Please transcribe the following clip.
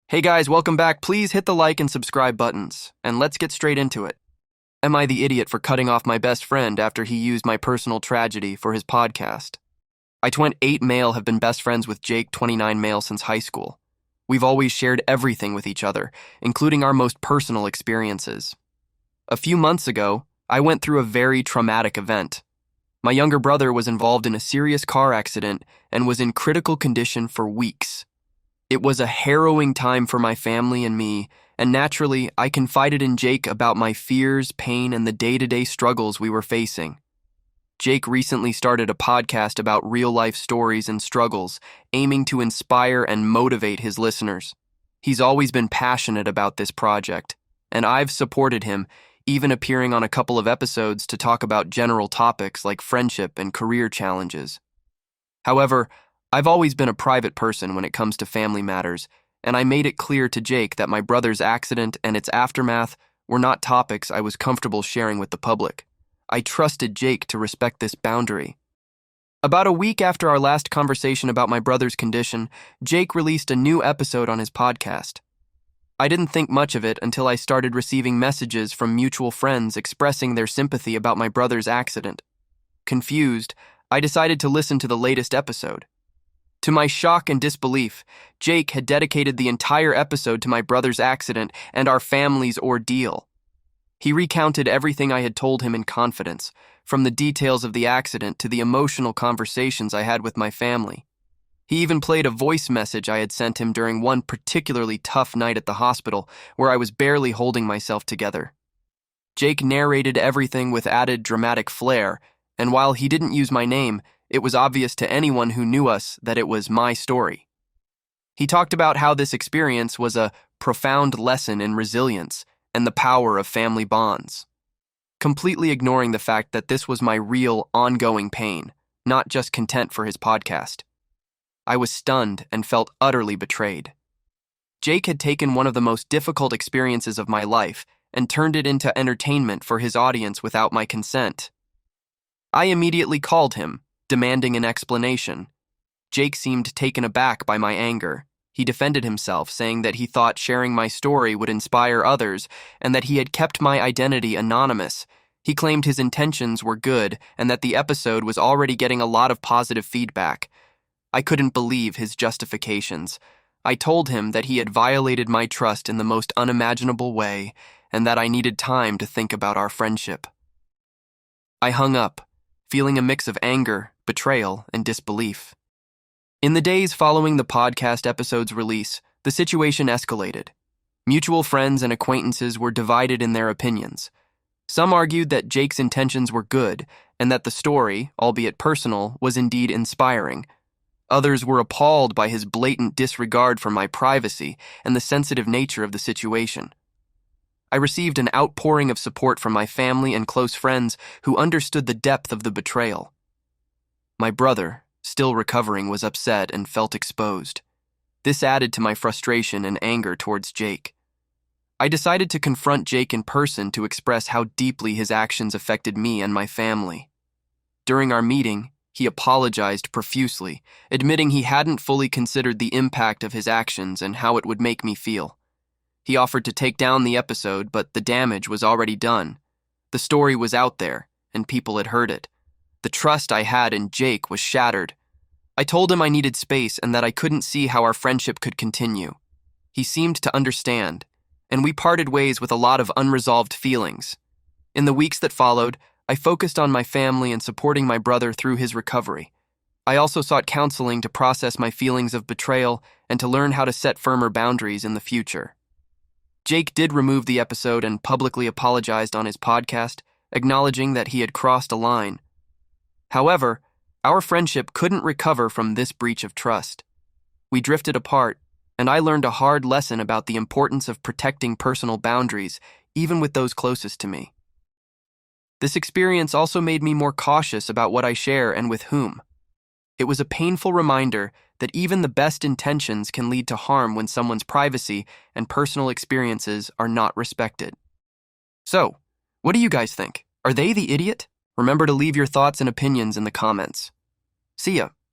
Hey guys, welcome back. Please hit the like and subscribe buttons, and let's get straight into it. Am I the idiot for cutting off my best friend after he used my personal tragedy for his podcast? I, 28 male, have been best friends with Jake, 29 male, since high school. We've always shared everything with each other, including our most personal experiences. A few months ago, I went through a very traumatic event. My younger brother was involved in a serious car accident and was in critical condition for weeks. It was a harrowing time for my family and me, and naturally, I confided in Jake about my fears, pain, and the day-to-day struggles we were facing. Jake recently started a podcast about real-life stories and struggles, aiming to inspire and motivate his listeners. He's always been passionate about this project, and I've supported him, even appearing on a couple of episodes to talk about general topics like friendship and career challenges. However, I've always been a private person when it comes to family matters, and I made it clear to Jake that my brother's accident and its aftermath were not topics I was comfortable sharing with the public. I trusted Jake to respect this boundary. About a week after our last conversation about my brother's condition, Jake released a new episode on his podcast. I didn't think much of it until I started receiving messages from mutual friends expressing their sympathy about my brother's accident. Confused, I decided to listen to the latest episode. To my shock and disbelief, Jake had dedicated the entire episode to my brother's accident and our family's ordeal. He recounted everything I had told him in confidence, from the details of the accident to the emotional conversations I had with my family. He even played a voice message I had sent him during one particularly tough night at the hospital where I was barely holding myself together. Jake narrated everything with added dramatic flair, and while he didn't use my name, it was obvious to anyone who knew us that it was my story. He talked about how this experience was a profound lesson in resilience and the power of family bonds, completely ignoring the fact that this was my real, ongoing pain, not just content for his podcast. I was stunned and felt utterly betrayed. Jake had taken one of the most difficult experiences of my life and turned it into entertainment for his audience without my consent. I immediately called him, demanding an explanation. Jake seemed taken aback by my anger. He defended himself, saying that he thought sharing my story would inspire others and that he had kept my identity anonymous. He claimed his intentions were good and that the episode was already getting a lot of positive feedback. I couldn't believe his justifications. I told him that he had violated my trust in the most unimaginable way and that I needed time to think about our friendship. I hung up, feeling a mix of anger, betrayal, and disbelief. In the days following the podcast episode's release, the situation escalated. Mutual friends and acquaintances were divided in their opinions. Some argued that Jake's intentions were good and that the story, albeit personal, was indeed inspiring. Others were appalled by his blatant disregard for my privacy and the sensitive nature of the situation. I received an outpouring of support from my family and close friends who understood the depth of the betrayal. My brother, still recovering, was upset and felt exposed. This added to my frustration and anger towards Jake. I decided to confront Jake in person to express how deeply his actions affected me and my family. During our meeting, he apologized profusely, admitting he hadn't fully considered the impact of his actions and how it would make me feel. He offered to take down the episode, but the damage was already done. The story was out there, and people had heard it. The trust I had in Jake was shattered. I told him I needed space and that I couldn't see how our friendship could continue. He seemed to understand, and we parted ways with a lot of unresolved feelings. In the weeks that followed, I focused on my family and supporting my brother through his recovery. I also sought counseling to process my feelings of betrayal and to learn how to set firmer boundaries in the future. Jake did remove the episode and publicly apologized on his podcast, acknowledging that he had crossed a line. However, our friendship couldn't recover from this breach of trust. We drifted apart, and I learned a hard lesson about the importance of protecting personal boundaries, even with those closest to me. This experience also made me more cautious about what I share and with whom. It was a painful reminder that even the best intentions can lead to harm when someone's privacy and personal experiences are not respected. So, what do you guys think? Are they the idiot? Remember to leave your thoughts and opinions in the comments. See ya.